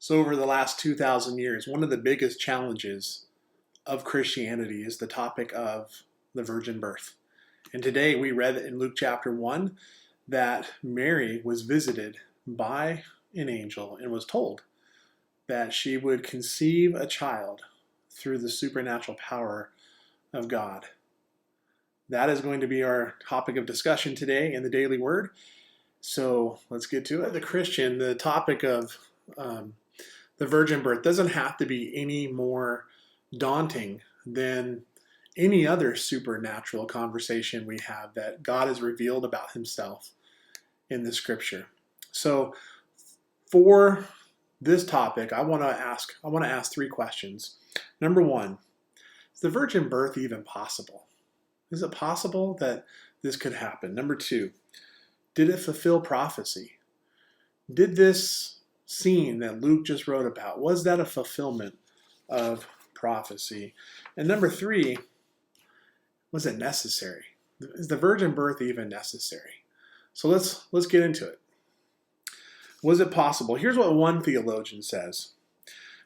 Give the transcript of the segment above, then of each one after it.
So over the last 2,000 years, one of the biggest challenges of Christianity is the topic of the virgin birth. And today we read in Luke chapter 1 that Mary was visited by an angel and was told that she would conceive a child through the supernatural power of God. That is going to be our topic of discussion today in the Daily Word. So let's get to it. The Christian, the topic of the virgin birth doesn't have to be any more daunting than any other supernatural conversation we have that God has revealed about himself in the scripture. So for this topic, I want to ask three questions. Number one, is the virgin birth even possible? Is it possible that this could happen? Number two, did it fulfill prophecy? Did this scene that Luke just wrote about, was that a fulfillment of prophecy? And number three, was it necessary? Is the virgin birth even necessary? So let's get into it. Was it possible? Here's what one theologian says.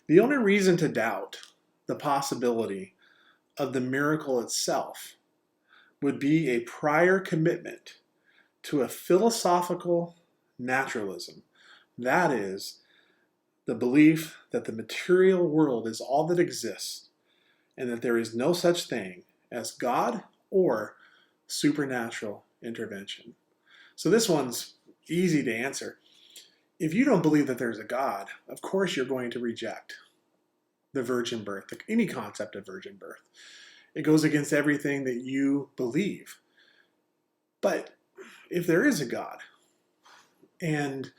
The only reason to doubt the possibility of the miracle itself would be a prior commitment to a philosophical naturalism. That is, the belief that the material world is all that exists and that there is no such thing as God or supernatural intervention. So this one's easy to answer. If you don't believe that there's a God, of course you're going to reject the virgin birth, any concept of virgin birth. It goes against everything that you believe. But if there is a God, and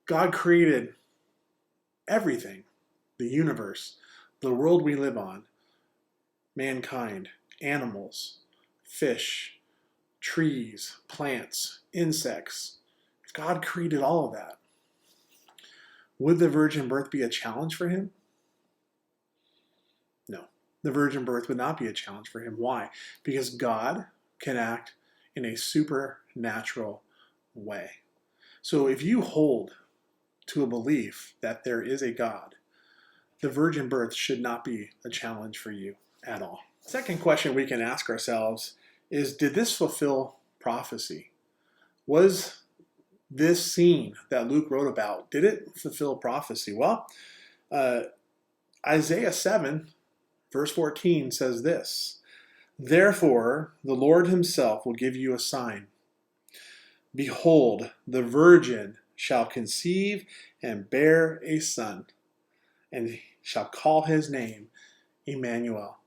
God created everything, the universe, the world we live on, mankind, animals, fish, trees, plants, insects. If God created all of that, would the virgin birth be a challenge for him? No, the virgin birth would not be a challenge for him. Why? Because God can act in a supernatural way. So if you hold to a belief that there is a God, the virgin birth should not be a challenge for you at all. Second question we can ask ourselves is, did this fulfill prophecy? Was this scene that Luke wrote about, did it fulfill prophecy? Well, Isaiah 7, verse 14 says this, "Therefore the Lord himself will give you a sign. Behold, the virgin shall conceive and bear a son, and shall call his name Emmanuel."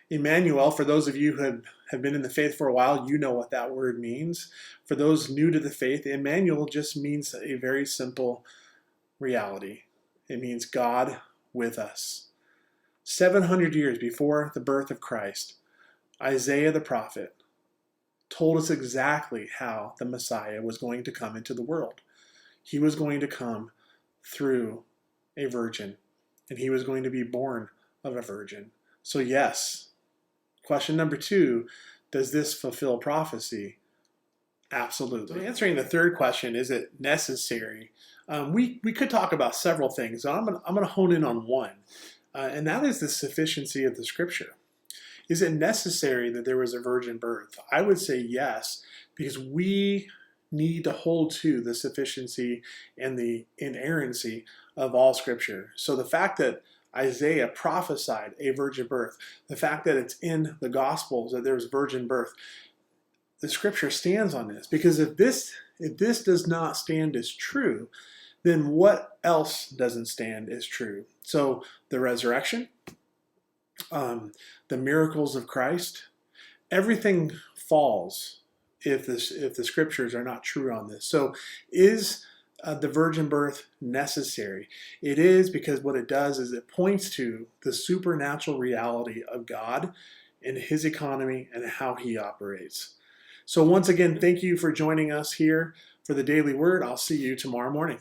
Emmanuel, for those of you who have been in the faith for a while, you know what that word means. For those new to the faith, Emmanuel just means a very simple reality. It means God with us. 700 years before the birth of Christ, Isaiah the prophet told us exactly how the Messiah was going to come into the world. He was going to come through a virgin, and he was going to be born of a virgin. So yes, question number two, does this fulfill prophecy? Absolutely. So answering the third question, is it necessary? We could talk about several things. So I'm going to hone in on one, and that is the sufficiency of the scripture. Is it necessary that there was a virgin birth? I would say yes, because we need to hold to the sufficiency and the inerrancy of all scripture. So the fact that Isaiah prophesied a virgin birth, the fact that it's in the Gospels that there's virgin birth, the scripture stands on this. Because if this does not stand as true, then what else doesn't stand as true? So the resurrection, the miracles of Christ, everything falls if the scriptures are not true on this. So is the virgin birth necessary? It is, because what it does is it points to the supernatural reality of God and his economy and how he operates. So once again, thank you for joining us here for the Daily Word. I'll see you tomorrow morning.